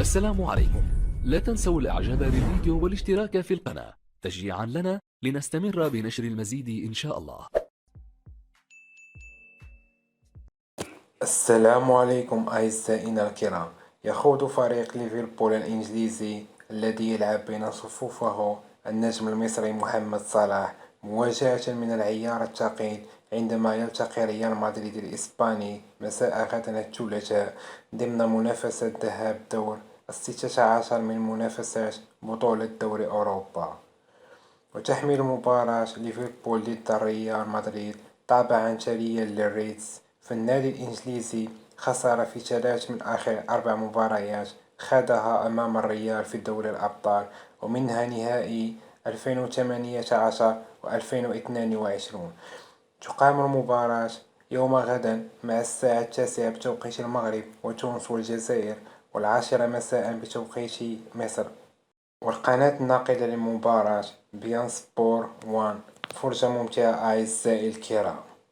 السلام عليكم. لا تنسوا الاعجاب بالفيديو والاشتراك في القناة تشجيعا لنا لنستمر بنشر المزيد إن شاء الله. السلام عليكم أعزائنا الكرام. يخوض فريق ليفربول الإنجليزي الذي يلعب بين صفوفه النجم المصري محمد صلاح مواجهة من العيار الثقيل عندما يلتقي ريال مدريد الإسباني مساء غد الثلاثاء ضمن منافسة ذهاب دور 16 من منافسات بطولة دوري أوروبا. وتحمل مباراة ليفربول ضد ريال مدريد طابعا ثريا للريدز، فالنادي الإنجليزي خسر في 3 من آخر 4 مباريات خاضها أمام الريال في دوري الأبطال، ومنها نهائي 2018 و 2022. تقام المباراة يوم غد مع الساعة 9 بتوقيت المغرب وتونس والجزائر، و10 مساء بتوقيت مصر. والقناة الناقلة للمباراة بيان سبور 1. فرجة ممتعة أعزائي الكرام.